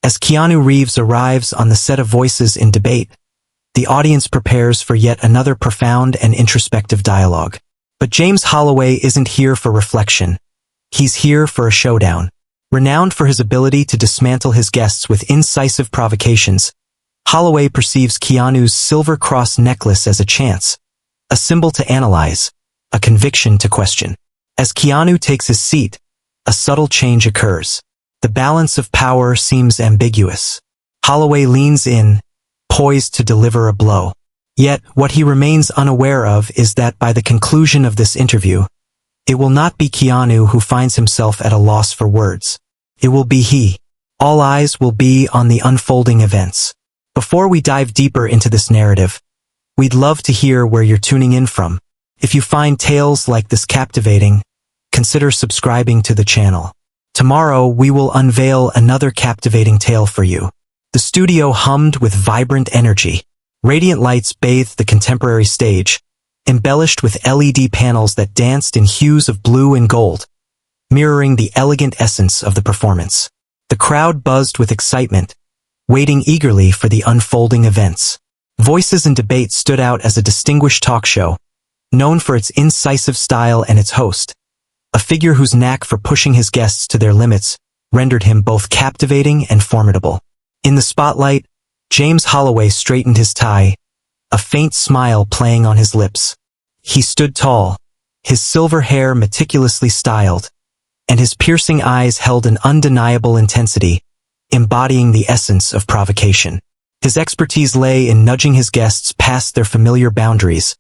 As Keanu Reeves arrives on the set of Voices in Debate, the audience prepares for yet another profound and introspective dialogue. But James Holloway isn't here for reflection. He's here for a showdown. Renowned for his ability to dismantle his guests with incisive provocations, Holloway perceives Keanu's silver cross necklace as a chance, a symbol to analyze, a conviction to question. As Keanu takes his seat, a subtle change occurs. The balance of power seems ambiguous. Holloway leans in, poised to deliver a blow. Yet, what he remains unaware of is that by the conclusion of this interview, it will not be Keanu who finds himself at a loss for words. It will be he. All eyes will be on the unfolding events. Before we dive deeper into this narrative, we'd love to hear where you're tuning in from. If you find tales like this captivating, consider subscribing to the channel. Tomorrow, we will unveil another captivating tale for you. The studio hummed with vibrant energy. Radiant lights bathed the contemporary stage, embellished with LED panels that danced in hues of blue and gold, mirroring the elegant essence of the performance. The crowd buzzed with excitement, waiting eagerly for the unfolding events. Voices in Debate stood out as a distinguished talk show, known for its incisive style and its host, a figure whose knack for pushing his guests to their limits rendered him both captivating and formidable. In the spotlight, James Holloway straightened his tie, a faint smile playing on his lips. He stood tall, his silver hair meticulously styled, and his piercing eyes held an undeniable intensity, embodying the essence of provocation. His expertise lay in nudging his guests past their familiar boundaries,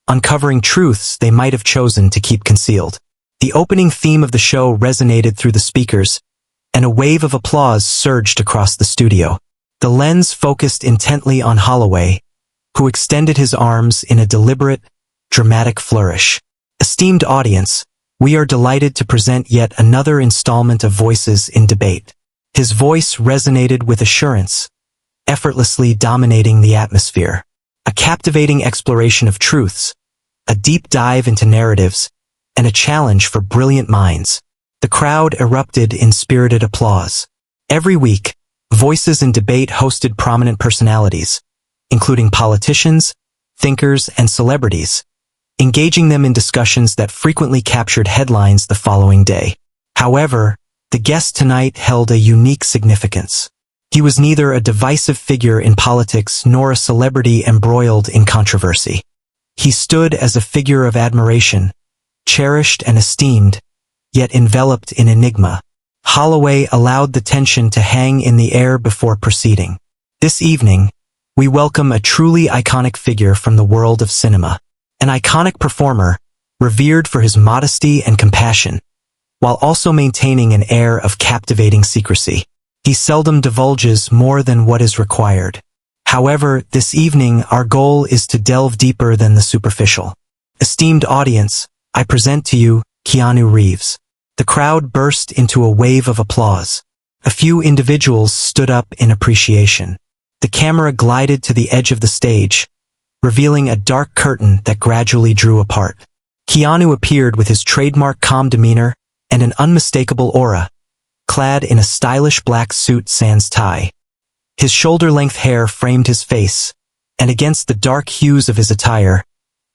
uncovering truths they might have chosen to keep concealed. The opening theme of the show resonated through the speakers, and a wave of applause surged across the studio. The lens focused intently on Holloway, who extended his arms in a deliberate, dramatic flourish. Esteemed audience, we are delighted to present yet another installment of Voices in Debate. His voice resonated with assurance, effortlessly dominating the atmosphere. A captivating exploration of truths, a deep dive into narratives, and a challenge for brilliant minds. The crowd erupted in spirited applause. Every week, Voices in Debate hosted prominent personalities, including politicians, thinkers, and celebrities, engaging them in discussions that frequently captured headlines the following day. However, the guest tonight held a unique significance. He was neither a divisive figure in politics nor a celebrity embroiled in controversy. He stood as a figure of admiration, cherished and esteemed, yet enveloped in enigma. Holloway allowed the tension to hang in the air before proceeding. This evening, we welcome a truly iconic figure from the world of cinema. An iconic performer, revered for his modesty and compassion, while also maintaining an air of captivating secrecy. He seldom divulges more than what is required. However, this evening our goal is to delve deeper than the superficial. Esteemed audience, I present to you Keanu Reeves. The crowd burst into a wave of applause. A few individuals stood up in appreciation. The camera glided to the edge of the stage, revealing a dark curtain that gradually drew apart. Keanu appeared with his trademark calm demeanor and an unmistakable aura, clad in a stylish black suit sans tie. His shoulder-length hair framed his face, and against the dark hues of his attire,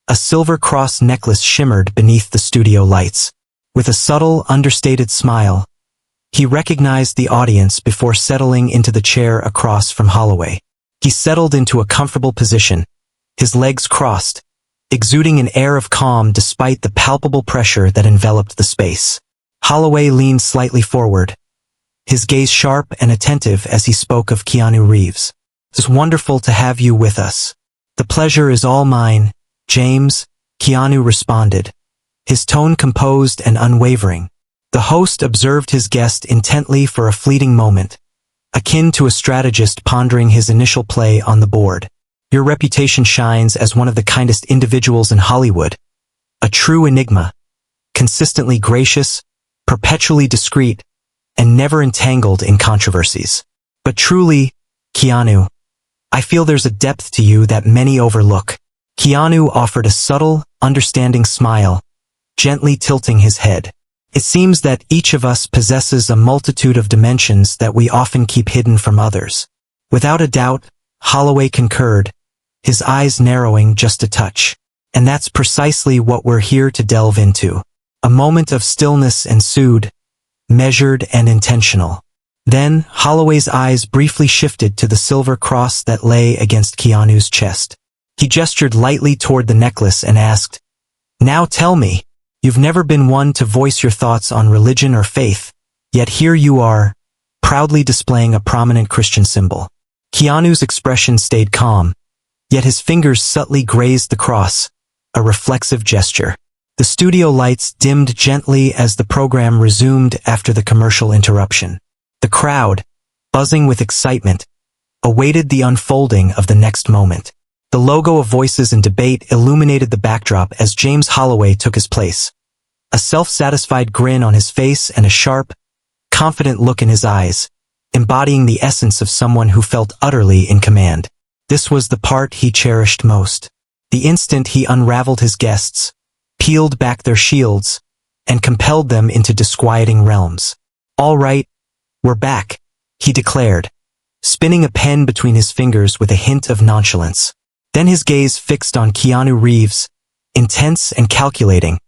a silver cross necklace shimmered beneath the studio lights. With a subtle, understated smile, he recognized the audience before settling into the chair across from Holloway. He settled into a comfortable position, his legs crossed, exuding an air of calm despite the palpable pressure that enveloped the space. Holloway leaned slightly forward, his gaze sharp and attentive as he spoke of Keanu Reeves. "It's wonderful to have you with us." "The pleasure is all mine, James," Keanu responded, his tone composed and unwavering. The host observed his guest intently for a fleeting moment, akin to a strategist pondering his initial play on the board. "Your reputation shines as one of the kindest individuals in Hollywood, a true enigma, consistently gracious, perpetually discreet, and never entangled in controversies. But truly, Keanu, I feel there's a depth to you that many overlook." Keanu offered a subtle, understanding smile, gently tilting his head. It seems that each of us possesses a multitude of dimensions that we often keep hidden from others. Without a doubt, Holloway concurred, his eyes narrowing just a touch. And that's precisely what we're here to delve into. A moment of stillness ensued, measured and intentional. Then, Holloway's eyes briefly shifted to the silver cross that lay against Keanu's chest. He gestured lightly toward the necklace and asked, "Now tell me, you've never been one to voice your thoughts on religion or faith, yet here you are, proudly displaying a prominent Christian symbol." Keanu's expression stayed calm, yet his fingers subtly grazed the cross, a reflexive gesture. The studio lights dimmed gently as the program resumed after the commercial interruption. The crowd, buzzing with excitement, awaited the unfolding of the next moment. The logo of Voices in Debate illuminated the backdrop as James Holloway took his place. A self-satisfied grin on his face and a sharp, confident look in his eyes, embodying the essence of someone who felt utterly in command. This was the part he cherished most. The instant he unraveled his guests, peeled back their shields, and compelled them into disquieting realms. "All right, we're back," he declared, spinning a pen between his fingers with a hint of nonchalance. Then his gaze fixed on Keanu Reeves, intense and calculating,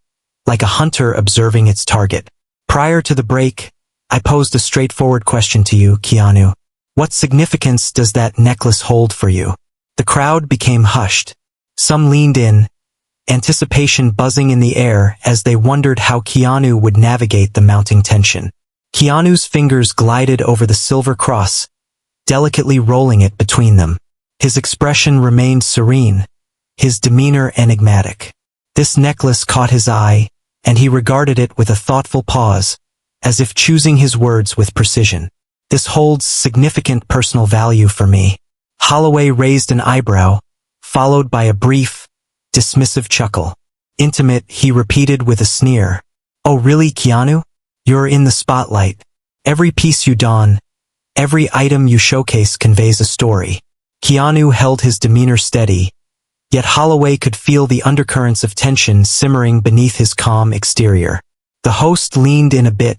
like a hunter observing its target. "Prior to the break, I posed a straightforward question to you, Keanu. What significance does that necklace hold for you?" The crowd became hushed. Some leaned in, anticipation buzzing in the air as they wondered how Keanu would navigate the mounting tension. Keanu's fingers glided over the silver cross, delicately rolling it between them. His expression remained serene, his demeanor enigmatic. This necklace caught his eye, and he regarded it with a thoughtful pause, as if choosing his words with precision. "This holds significant personal value for me." Holloway raised an eyebrow, followed by a brief, dismissive chuckle. "Intimate," he repeated with a sneer. "Oh really, Keanu? You're in the spotlight. Every piece you don, every item you showcase conveys a story." Keanu held his demeanor steady, yet Holloway could feel the undercurrents of tension simmering beneath his calm exterior. The host leaned in a bit,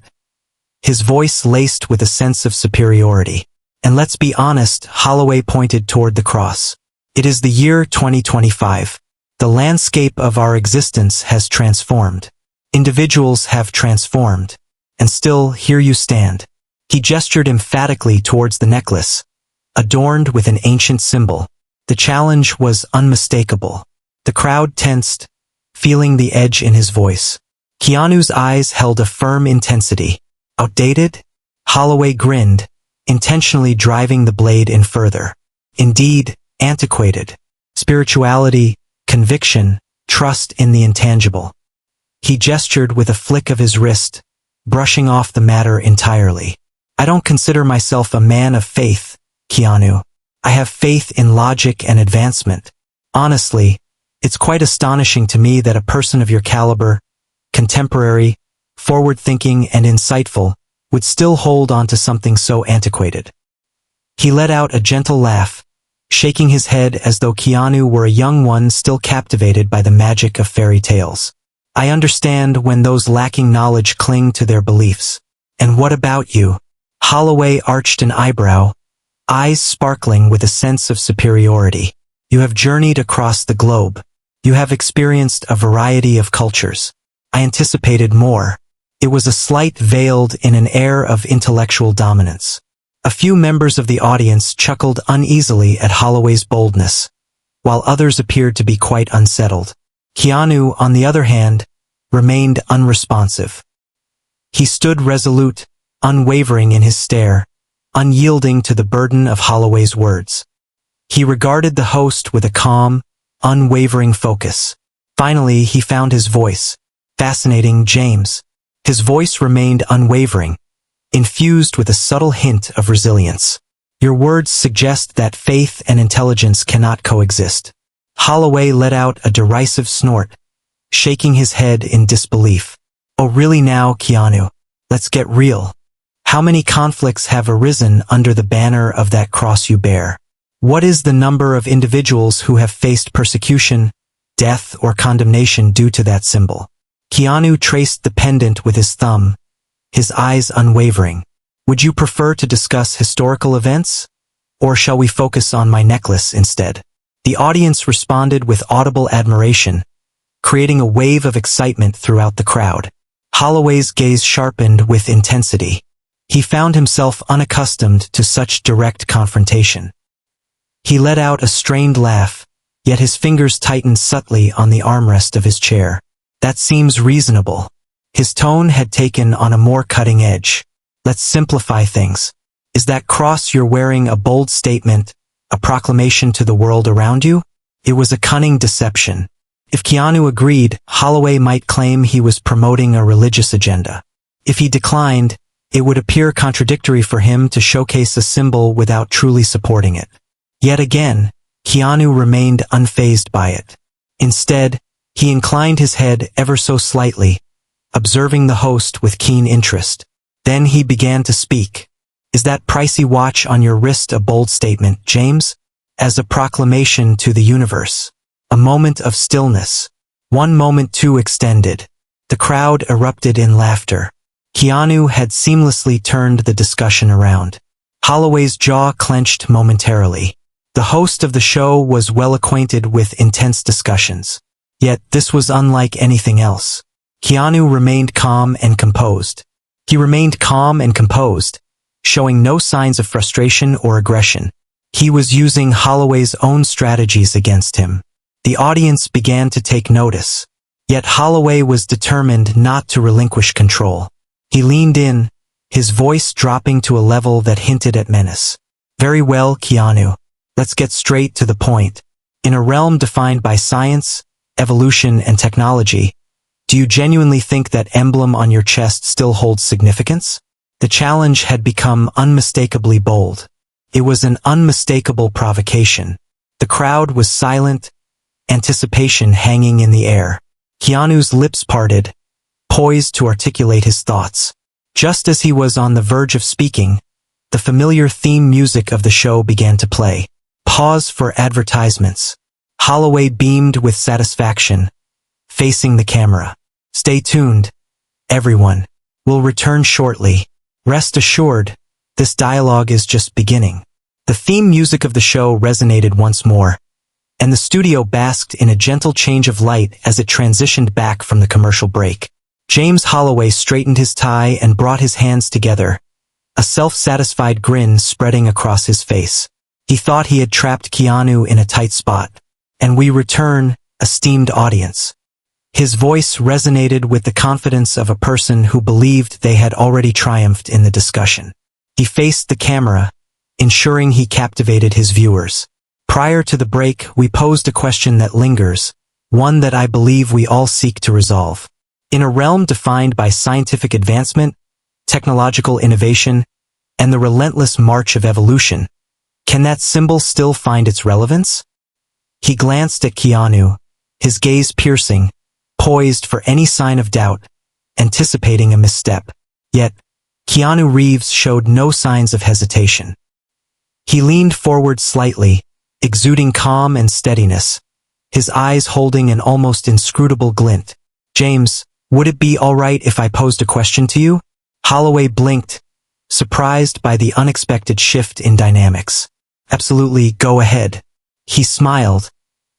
his voice laced with a sense of superiority. "And let's be honest," Holloway pointed toward the cross. "It is the year 2025. The landscape of our existence has transformed. Individuals have transformed. And still, here you stand." He gestured emphatically towards the necklace, adorned with an ancient symbol. The challenge was unmistakable. The crowd tensed, feeling the edge in his voice. Keanu's eyes held a firm intensity. "Outdated?" Holloway grinned, intentionally driving the blade in further. "Indeed, antiquated. Spirituality, conviction, trust in the intangible." He gestured with a flick of his wrist, brushing off the matter entirely. "I don't consider myself a man of faith, Keanu. I have faith in logic and advancement. Honestly, it's quite astonishing to me that a person of your caliber, contemporary, forward-thinking and insightful, would still hold on to something so antiquated." He let out a gentle laugh, shaking his head as though Keanu were a young one still captivated by the magic of fairy tales. "I understand when those lacking knowledge cling to their beliefs. And what about you?" Holloway arched an eyebrow, eyes sparkling with a sense of superiority. "You have journeyed across the globe. You have experienced a variety of cultures. I anticipated more." It was a slight veiled in an air of intellectual dominance. A few members of the audience chuckled uneasily at Holloway's boldness, while others appeared to be quite unsettled. Keanu, on the other hand, remained unresponsive. He stood resolute, unwavering in his stare, unyielding to the burden of Holloway's words. He regarded the host with a calm, unwavering focus. Finally, he found his voice. "Fascinating, James." His voice remained unwavering, infused with a subtle hint of resilience. "Your words suggest that faith and intelligence cannot coexist." Holloway let out a derisive snort, shaking his head in disbelief. "Oh really now, Keanu? Let's get real. How many conflicts have arisen under the banner of that cross you bear? What is the number of individuals who have faced persecution, death, or condemnation due to that symbol?" Keanu traced the pendant with his thumb, his eyes unwavering. Would you prefer to discuss historical events? Or shall we focus on my necklace instead? The audience responded with audible admiration, creating a wave of excitement throughout the crowd. Holloway's gaze sharpened with intensity. He found himself unaccustomed to such direct confrontation. He let out a strained laugh, yet his fingers tightened subtly on the armrest of his chair. That seems reasonable. His tone had taken on a more cutting edge. Let's simplify things. Is that cross you're wearing a bold statement, a proclamation to the world around you? It was a cunning deception. If Keanu agreed, Holloway might claim he was promoting a religious agenda. If he declined, it would appear contradictory for him to showcase a symbol without truly supporting it. Yet again, Keanu remained unfazed by it. Instead, he inclined his head ever so slightly, observing the host with keen interest. Then he began to speak. Is that pricey watch on your wrist a bold statement, James? As a proclamation to the universe. A moment of stillness. One moment too extended. The crowd erupted in laughter. Keanu had seamlessly turned the discussion around. Holloway's jaw clenched momentarily. The host of the show was well acquainted with intense discussions. Yet this was unlike anything else. Keanu remained calm and composed. He remained calm and composed, showing no signs of frustration or aggression. He was using Holloway's own strategies against him. The audience began to take notice. Yet Holloway was determined not to relinquish control. He leaned in, his voice dropping to a level that hinted at menace. Very well, Keanu. Let's get straight to the point. In a realm defined by science, evolution, and technology, do you genuinely think that emblem on your chest still holds significance? The challenge had become unmistakably bold. It was an unmistakable provocation. The crowd was silent, anticipation hanging in the air. Keanu's lips parted, poised to articulate his thoughts. Just as he was on the verge of speaking, the familiar theme music of the show began to play. Pause for advertisements. Holloway beamed with satisfaction, facing the camera. Stay tuned, everyone. We'll return shortly. Rest assured, this dialogue is just beginning. The theme music of the show resonated once more, and the studio basked in a gentle change of light as it transitioned back from the commercial break. James Holloway straightened his tie and brought his hands together, a self-satisfied grin spreading across his face. He thought he had trapped Keanu in a tight spot. And we return, esteemed audience. His voice resonated with the confidence of a person who believed they had already triumphed in the discussion. He faced the camera, ensuring he captivated his viewers. Prior to the break, we posed a question that lingers, one that I believe we all seek to resolve. In a realm defined by scientific advancement, technological innovation, and the relentless march of evolution, can that symbol still find its relevance? He glanced at Keanu, his gaze piercing, poised for any sign of doubt, anticipating a misstep. Yet, Keanu Reeves showed no signs of hesitation. He leaned forward slightly, exuding calm and steadiness, his eyes holding an almost inscrutable glint. James, would it be all right if I posed a question to you? Holloway blinked, surprised by the unexpected shift in dynamics. Absolutely, go ahead. He smiled,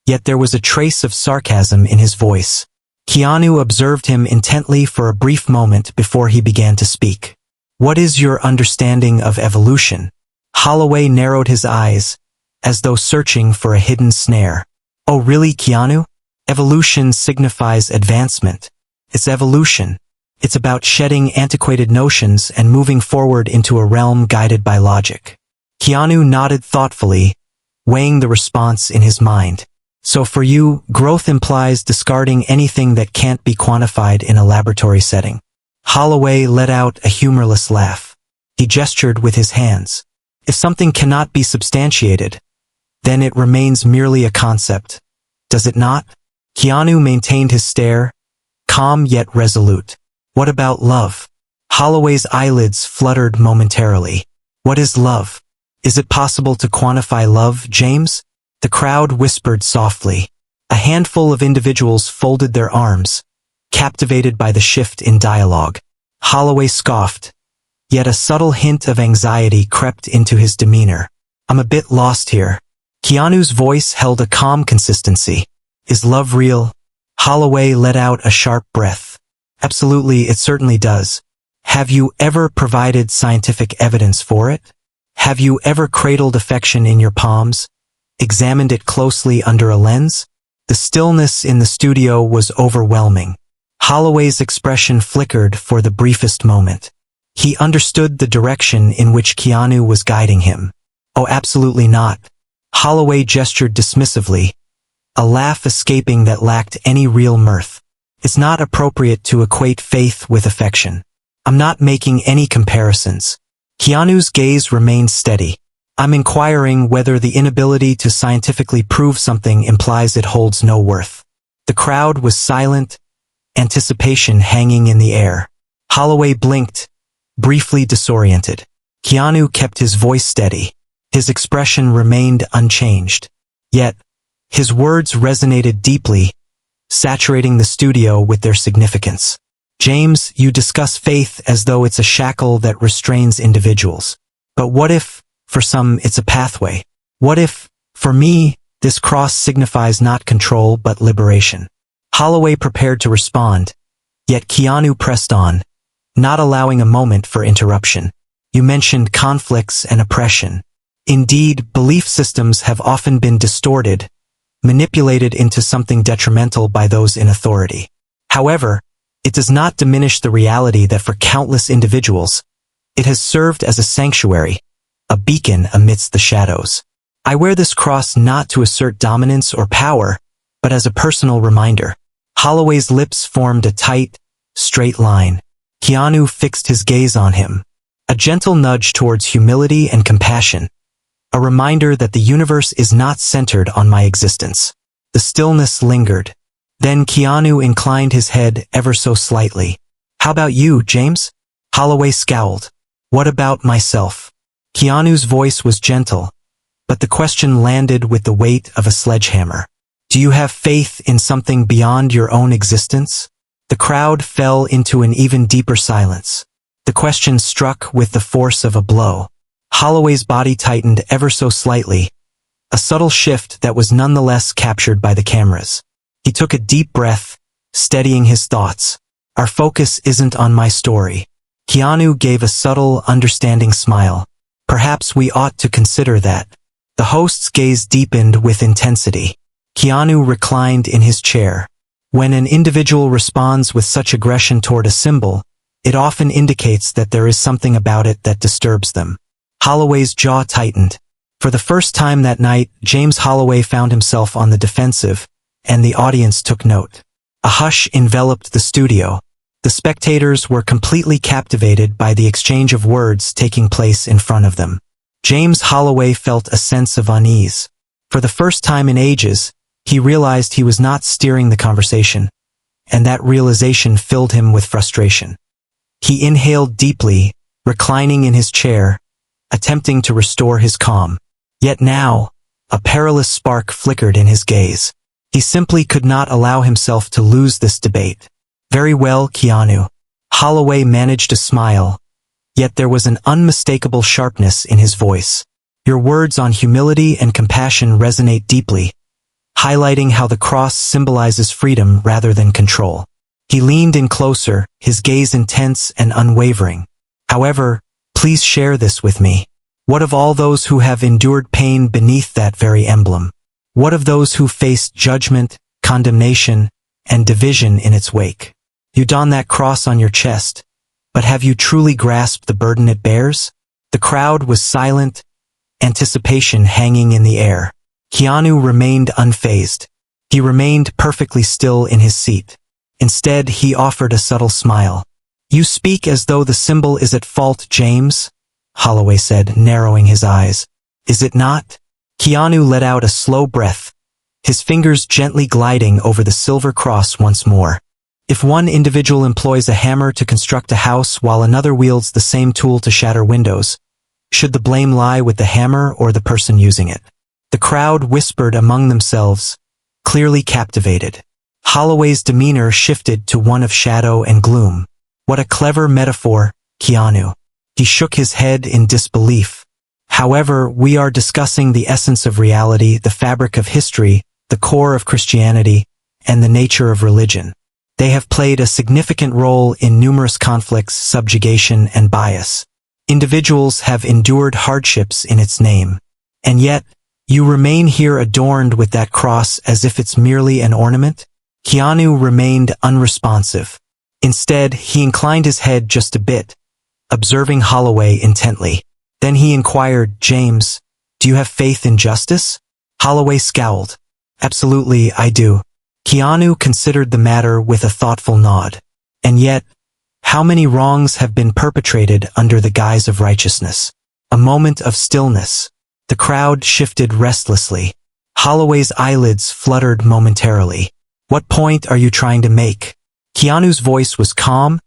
yet there was a trace of sarcasm in his voice. Keanu observed him intently for a brief moment before he began to speak. What is your understanding of evolution? Holloway narrowed his eyes, as though searching for a hidden snare. Oh really, Keanu? Evolution signifies advancement. It's evolution. It's about shedding antiquated notions and moving forward into a realm guided by logic. Keanu nodded thoughtfully, weighing the response in his mind. So for you, growth implies discarding anything that can't be quantified in a laboratory setting. Holloway let out a humorless laugh. He gestured with his hands. If something cannot be substantiated, then it remains merely a concept, does it not? Keanu maintained his stare, calm yet resolute. What about love? Holloway's eyelids fluttered momentarily. What is love? Is it possible to quantify love, James? The crowd whispered softly. A handful of individuals folded their arms, captivated by the shift in dialogue. Holloway scoffed, yet a subtle hint of anxiety crept into his demeanor. I'm a bit lost here. Keanu's voice held a calm consistency. Is love real? Holloway let out a sharp breath. Absolutely, it certainly does. Have you ever provided scientific evidence for it? Have you ever cradled affection in your palms? Examined it closely under a lens? The stillness in the studio was overwhelming. Holloway's expression flickered for the briefest moment. He understood the direction in which Keanu was guiding him. Oh, absolutely not. Holloway gestured dismissively, a laugh escaping that lacked any real mirth. It's not appropriate to equate faith with affection. I'm not making any comparisons. Keanu's gaze remained steady. I'm inquiring whether the inability to scientifically prove something implies it holds no worth. The crowd was silent, anticipation hanging in the air. Holloway blinked, briefly disoriented. Keanu kept his voice steady. His expression remained unchanged. Yet, his words resonated deeply, saturating the studio with their significance. James, you discuss faith as though it's a shackle that restrains individuals. But what if, for some, it's a pathway? What if, for me, this cross signifies not control but liberation? Holloway prepared to respond, yet Keanu pressed on, not allowing a moment for interruption. You mentioned conflicts and oppression. Indeed, belief systems have often been distorted, manipulated into something detrimental by those in authority. However, it does not diminish the reality that for countless individuals, it has served as a sanctuary, a beacon amidst the shadows. I wear this cross not to assert dominance or power, but as a personal reminder. Holloway's lips formed a tight, straight line. Keanu fixed his gaze on him, a gentle nudge towards humility and compassion, a reminder that the universe is not centered on my existence. The stillness lingered. Then Keanu inclined his head ever so slightly. How about you, James? Holloway scowled. What about myself? Keanu's voice was gentle, but the question landed with the weight of a sledgehammer. Do you have faith in something beyond your own existence? The crowd fell into an even deeper silence. The question struck with the force of a blow. Holloway's body tightened ever so slightly, a subtle shift that was nonetheless captured by the cameras. He took a deep breath, steadying his thoughts. Our focus isn't on my story. Keanu gave a subtle, understanding smile. Perhaps we ought to consider that. The host's gaze deepened with intensity. Keanu reclined in his chair. When an individual responds with such aggression toward a symbol, it often indicates that there is something about it that disturbs them. Holloway's jaw tightened. For the first time that night, James Holloway found himself on the defensive, and the audience took note. A hush enveloped the studio. The spectators were completely captivated by the exchange of words taking place in front of them. James Holloway felt a sense of unease. For the first time in ages, he realized he was not steering the conversation, and that realization filled him with frustration. He inhaled deeply, reclining in his chair, attempting to restore his calm. Yet now, a perilous spark flickered in his gaze. He simply could not allow himself to lose this debate. Very well, Keanu. Holloway managed a smile, yet there was an unmistakable sharpness in his voice. Your words on humility and compassion resonate deeply, highlighting how the cross symbolizes freedom rather than control. He leaned in closer, his gaze intense and unwavering. However, please share this with me. What of all those who have endured pain beneath that very emblem? What of those who faced judgment, condemnation, and division in its wake? You don that cross on your chest, but have you truly grasped the burden it bears? The crowd was silent, anticipation hanging in the air. Keanu remained unfazed. He remained perfectly still in his seat. Instead, he offered a subtle smile. You speak as though the symbol is at fault, James, Holloway said, narrowing his eyes. Is it not? Keanu let out a slow breath, his fingers gently gliding over the silver cross once more. If one individual employs a hammer to construct a house while another wields the same tool to shatter windows, should the blame lie with the hammer or the person using it? The crowd whispered among themselves, clearly captivated. Holloway's demeanor shifted to one of shadow and gloom. What a clever metaphor, Keanu. He shook his head in disbelief. However, we are discussing the essence of reality, the fabric of history, the core of Christianity, and the nature of religion. They have played a significant role in numerous conflicts, subjugation, and bias. Individuals have endured hardships in its name. And yet, you remain here adorned with that cross as if it's merely an ornament? Keanu remained unresponsive. Instead, he inclined his head just a bit, observing Holloway intently. Then he inquired, "James, do you have faith in justice?" Holloway scowled. "Absolutely, I do." Keanu considered the matter with a thoughtful nod. And yet, how many wrongs have been perpetrated under the guise of righteousness? A moment of stillness. The crowd shifted restlessly. Holloway's eyelids fluttered momentarily. "What point are you trying to make?" Keanu's voice was calm,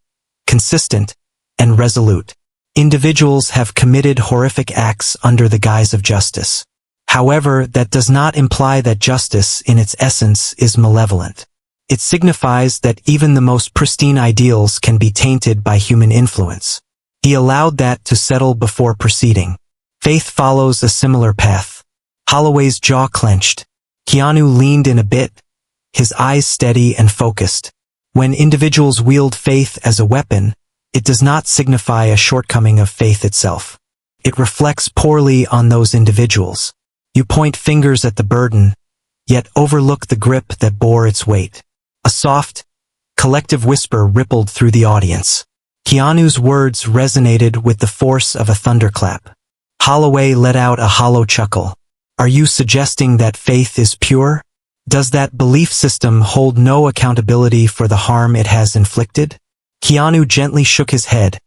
consistent, and resolute. Individuals have committed horrific acts under the guise of justice. However, that does not imply that justice in its essence is malevolent. It signifies that even the most pristine ideals can be tainted by human influence. He allowed that to settle before proceeding. Faith follows a similar path. Holloway's jaw clenched. Keanu leaned in a bit, his eyes steady and focused. When individuals wield faith as a weapon, it does not signify a shortcoming of faith itself. It reflects poorly on those individuals. You point fingers at the burden, yet overlook the grip that bore its weight. A soft, collective whisper rippled through the audience. Keanu's words resonated with the force of a thunderclap. Holloway let out a hollow chuckle. "Are you suggesting that faith is pure? Does that belief system hold no accountability for the harm it has inflicted?" Keanu gently shook his head,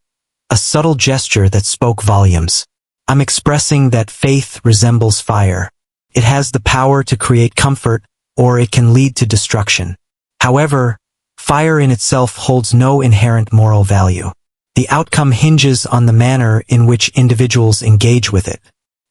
a subtle gesture that spoke volumes. "I'm expressing that faith resembles fire. It has the power to create comfort, or it can lead to destruction. However, fire in itself holds no inherent moral value. The outcome hinges on the manner in which individuals engage with it."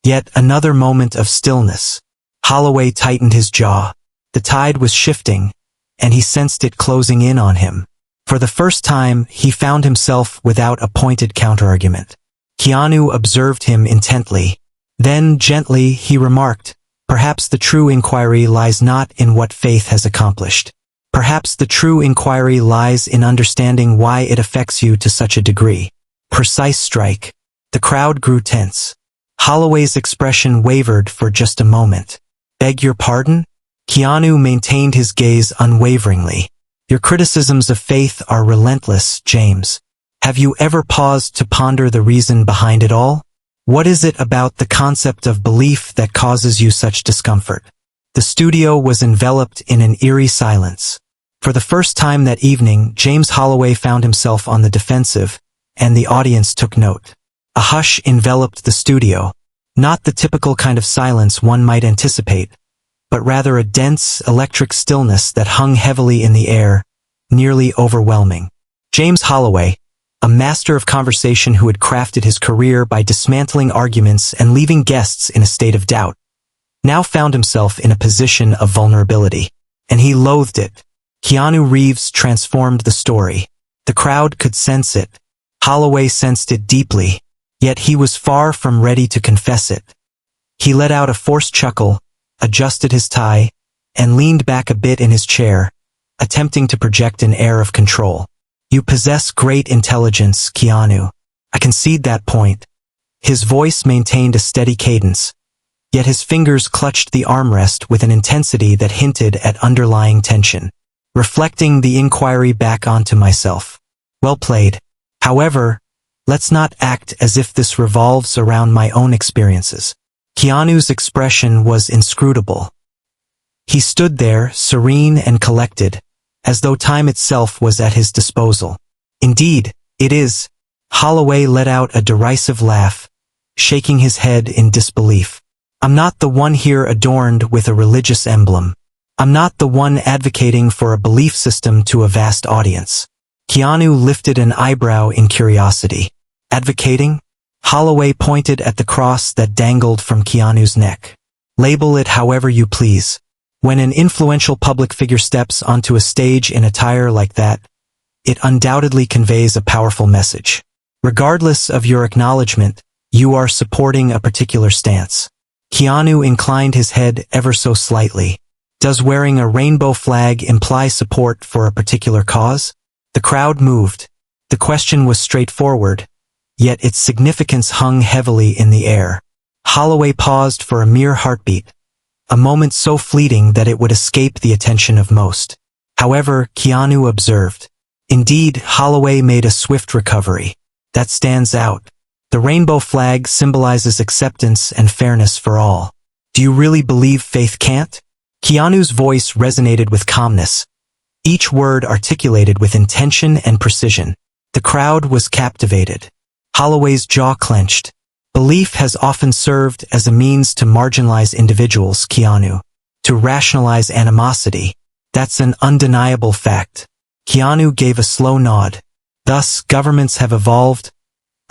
Yet another moment of stillness. Holloway tightened his jaw. The tide was shifting, and he sensed it closing in on him. For the first time, he found himself without a pointed counterargument. Keanu observed him intently. Then, gently, he remarked, "Perhaps the true inquiry lies not in what faith has accomplished. Perhaps the true inquiry lies in understanding why it affects you to such a degree." Precise strike. The crowd grew tense. Holloway's expression wavered for just a moment. "Beg your pardon?" Keanu maintained his gaze unwaveringly. "Your criticisms of faith are relentless, James. Have you ever paused to ponder the reason behind it all? What is it about the concept of belief that causes you such discomfort?" The studio was enveloped in an eerie silence. For the first time that evening, James Holloway found himself on the defensive, and the audience took note. A hush enveloped the studio, not the typical kind of silence one might anticipate, but rather a dense, electric stillness that hung heavily in the air, nearly overwhelming. James Holloway, a master of conversation who had crafted his career by dismantling arguments and leaving guests in a state of doubt, now found himself in a position of vulnerability, and he loathed it. Keanu Reeves transformed the story. The crowd could sense it. Holloway sensed it deeply, yet he was far from ready to confess it. He let out a forced chuckle, adjusted his tie, and leaned back a bit in his chair, attempting to project an air of control. "You possess great intelligence, Keanu. I concede that point." His voice maintained a steady cadence, yet his fingers clutched the armrest with an intensity that hinted at underlying tension. "Reflecting the inquiry back onto myself. Well played. However, let's not act as if this revolves around my own experiences." Keanu's expression was inscrutable. He stood there, serene and collected, as though time itself was at his disposal. "Indeed, it is." Holloway let out a derisive laugh, shaking his head in disbelief. "I'm not the one here adorned with a religious emblem. I'm not the one advocating for a belief system to a vast audience." Keanu lifted an eyebrow in curiosity. "Advocating?" Holloway pointed at the cross that dangled from Keanu's neck. "Label it however you please. When an influential public figure steps onto a stage in attire like that, it undoubtedly conveys a powerful message. Regardless of your acknowledgement, you are supporting a particular stance. Keanu inclined his head ever so slightly. Does wearing a rainbow flag imply support for a particular cause? The crowd moved. The question was straightforward, yet its significance hung heavily in the air. Holloway paused for a mere heartbeat, a moment so fleeting that it would escape the attention of most. However, Keanu observed. Indeed, Holloway made a swift recovery. That stands out. The rainbow flag symbolizes acceptance and fairness for all. Do you really believe faith can't? Keanu's voice resonated with calmness, each word articulated with intention and precision. The crowd was captivated. Holloway's jaw clenched. Belief has often served as a means to marginalize individuals, Keanu. To rationalize animosity. That's an undeniable fact. Keanu gave a slow nod. Thus, governments have evolved,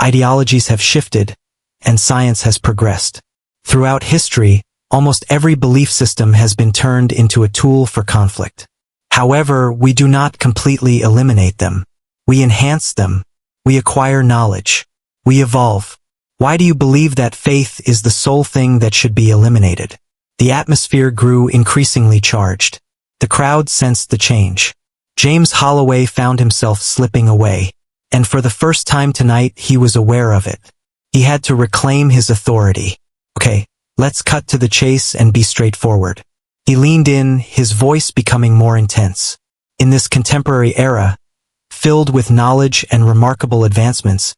ideologies have shifted, and science has progressed. Throughout history, almost every belief system has been turned into a tool for conflict. However, we do not completely eliminate them. We enhance them. We acquire knowledge. We evolve. Why do you believe that faith is the sole thing that should be eliminated? The atmosphere grew increasingly charged. The crowd sensed the change. James Holloway found himself slipping away, and for the first time tonight he was aware of it. He had to reclaim his authority. Okay, let's cut to the chase and be straightforward. He leaned in, his voice becoming more intense. In this contemporary era, filled with knowledge and remarkable advancements,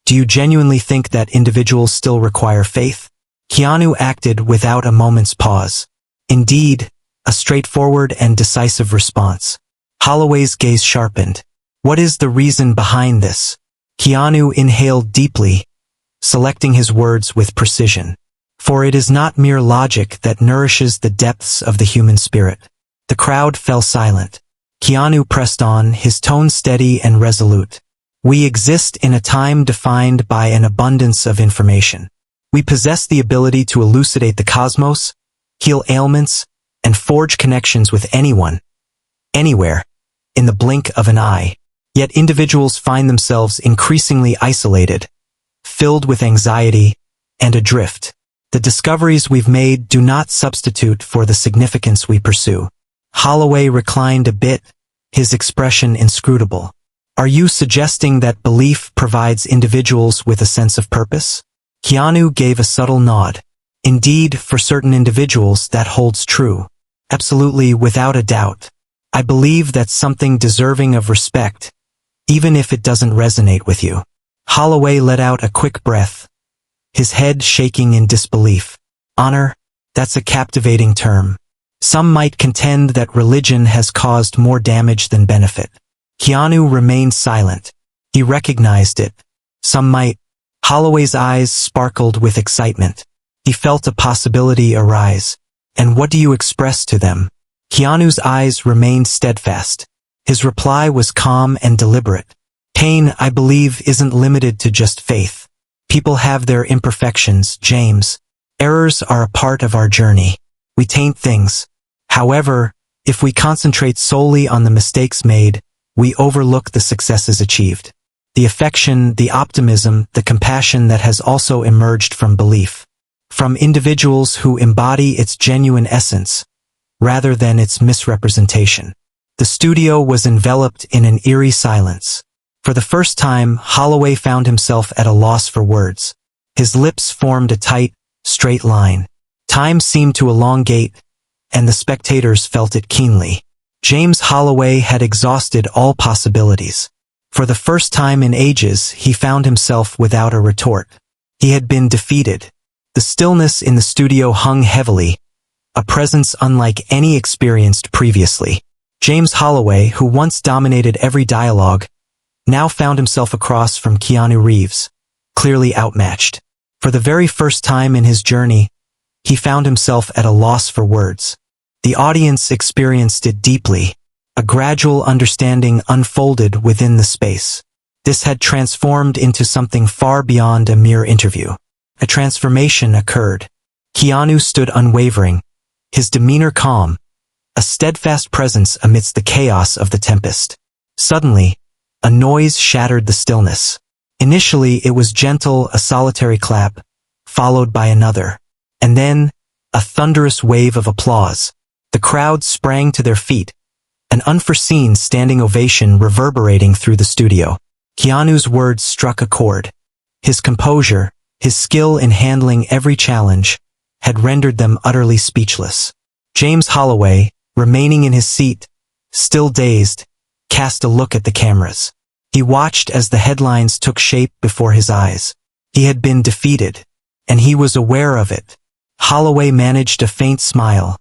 do you genuinely think that individuals still require faith? Keanu acted without a moment's pause. Indeed, a straightforward and decisive response. Holloway's gaze sharpened. What is the reason behind this? Keanu inhaled deeply, selecting his words with precision. For it is not mere logic that nourishes the depths of the human spirit. The crowd fell silent. Keanu pressed on, his tone steady and resolute. We exist in a time defined by an abundance of information. We possess the ability to elucidate the cosmos, heal ailments, and forge connections with anyone, anywhere, in the blink of an eye. Yet individuals find themselves increasingly isolated, filled with anxiety, and adrift. The discoveries we've made do not substitute for the significance we pursue. Holloway reclined a bit, his expression inscrutable. Are you suggesting that belief provides individuals with a sense of purpose? Keanu gave a subtle nod. Indeed, for certain individuals that holds true. Absolutely, without a doubt. I believe that's something deserving of respect, even if it doesn't resonate with you. Holloway let out a quick breath, his head shaking in disbelief. Honor? That's a captivating term. Some might contend that religion has caused more damage than benefit. Keanu remained silent. He recognized it. Some might. Holloway's eyes sparkled with excitement. He felt a possibility arise. And what do you express to them? Keanu's eyes remained steadfast. His reply was calm and deliberate. Pain, I believe, isn't limited to just faith. People have their imperfections, James. Errors are a part of our journey. We taint things. However, if we concentrate solely on the mistakes made, we overlook the successes achieved. The affection, the optimism, the compassion that has also emerged from belief. From individuals who embody its genuine essence, rather than its misrepresentation. The studio was enveloped in an eerie silence. For the first time, Holloway found himself at a loss for words. His lips formed a tight, straight line. Time seemed to elongate, and the spectators felt it keenly. James Holloway had exhausted all possibilities. For the first time in ages, he found himself without a retort. He had been defeated. The stillness in the studio hung heavily, a presence unlike any experienced previously. James Holloway, who once dominated every dialogue, now found himself across from Keanu Reeves, clearly outmatched. For the very first time in his journey, he found himself at a loss for words. The audience experienced it deeply. A gradual understanding unfolded within the space. This had transformed into something far beyond a mere interview. A transformation occurred. Keanu stood unwavering, his demeanor calm, a steadfast presence amidst the chaos of the tempest. Suddenly, a noise shattered the stillness. Initially, it was gentle, a solitary clap, followed by another. And then, a thunderous wave of applause. The crowd sprang to their feet, an unforeseen standing ovation reverberating through the studio. Keanu's words struck a chord. His composure, his skill in handling every challenge, had rendered them utterly speechless. James Holloway, remaining in his seat, still dazed, cast a look at the cameras. He watched as the headlines took shape before his eyes. He had been defeated, and he was aware of it. Holloway managed a faint smile,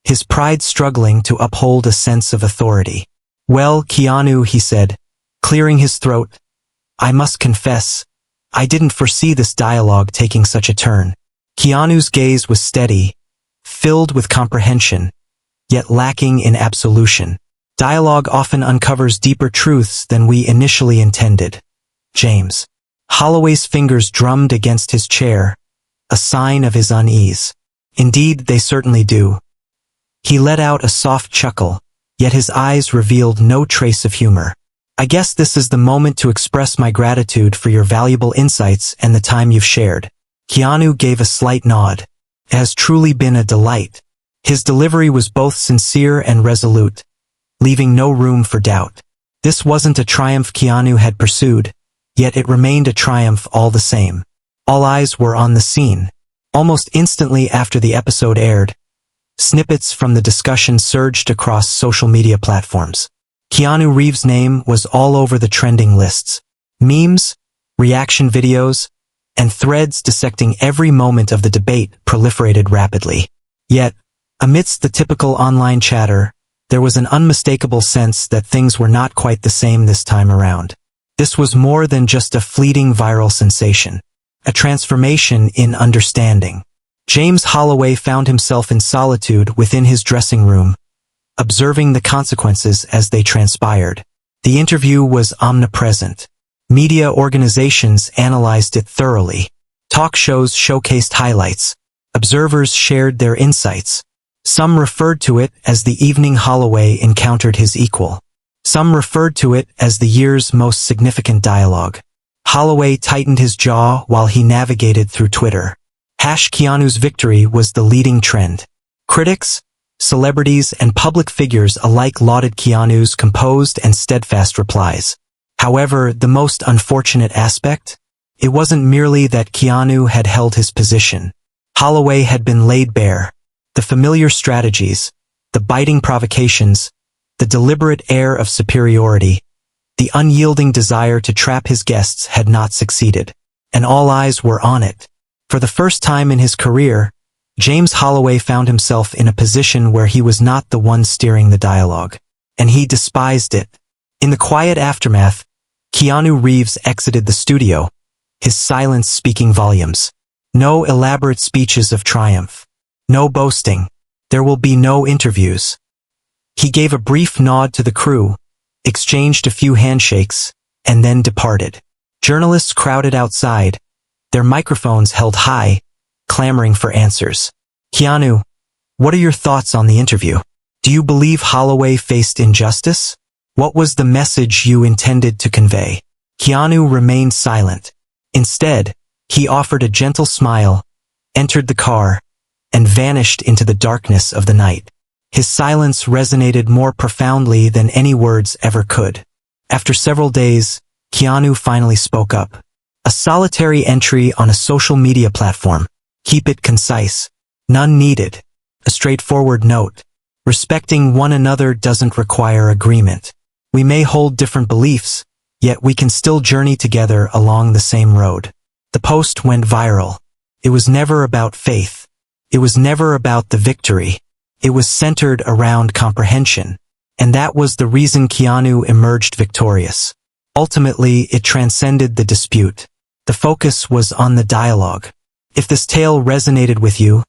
his pride struggling to uphold a sense of authority. "Well, Keanu," he said, clearing his throat, "I must confess, I didn't foresee this dialogue taking such a turn." Keanu's gaze was steady, filled with comprehension, yet lacking in absolution. Dialogue often uncovers deeper truths than we initially intended. James. Holloway's fingers drummed against his chair, a sign of his unease. "Indeed, they certainly do." He let out a soft chuckle, yet his eyes revealed no trace of humor. "I guess this is the moment to express my gratitude for your valuable insights and the time you've shared." Keanu gave a slight nod. "It has truly been a delight." His delivery was both sincere and resolute, leaving no room for doubt. This wasn't a triumph Keanu had pursued, yet it remained a triumph all the same. All eyes were on the scene. Almost instantly after the episode aired, snippets from the discussion surged across social media platforms. Keanu Reeves' name was all over the trending lists. Memes, reaction videos, and threads dissecting every moment of the debate proliferated rapidly. Yet, amidst the typical online chatter, there was an unmistakable sense that things were not quite the same this time around. This was more than just a fleeting viral sensation, a transformation in understanding. James Holloway found himself in solitude within his dressing room, observing the consequences as they transpired. The interview was omnipresent. Media organizations analyzed it thoroughly. Talk shows showcased highlights. Observers shared their insights. Some referred to it as the evening Holloway encountered his equal. Some referred to it as the year's most significant dialogue. Holloway tightened his jaw while he navigated through Twitter. Keanu's victory was the leading trend. Critics, celebrities, and public figures alike lauded Keanu's composed and steadfast replies. However, the most unfortunate aspect? It wasn't merely that Keanu had held his position. Holloway had been laid bare. The familiar strategies, the biting provocations, the deliberate air of superiority, the unyielding desire to trap his guests had not succeeded, and all eyes were on it. For the first time in his career, James Holloway found himself in a position where he was not the one steering the dialogue, and he despised it. In the quiet aftermath, Keanu Reeves exited the studio, his silence speaking volumes. No elaborate speeches of triumph. No boasting. There will be no interviews. He gave a brief nod to the crew, exchanged a few handshakes, and then departed. Journalists crowded outside, their microphones held high, clamoring for answers. "Keanu, what are your thoughts on the interview? Do you believe Holloway faced injustice? What was the message you intended to convey?" Keanu remained silent. Instead, he offered a gentle smile, entered the car, and vanished into the darkness of the night. His silence resonated more profoundly than any words ever could. After several days, Keanu finally spoke up. A solitary entry on a social media platform. "Keep it concise. None needed." A straightforward note. "Respecting one another doesn't require agreement. We may hold different beliefs, yet we can still journey together along the same road." The post went viral. It was never about faith. It was never about the victory. It was centered around comprehension. And that was the reason Keanu emerged victorious. Ultimately, it transcended the dispute. The focus was on the dialogue. If this tale resonated with you,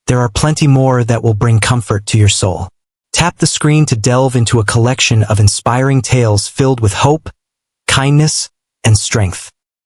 there are plenty more that will bring comfort to your soul. Tap the screen to delve into a collection of inspiring tales filled with hope, kindness, and strength.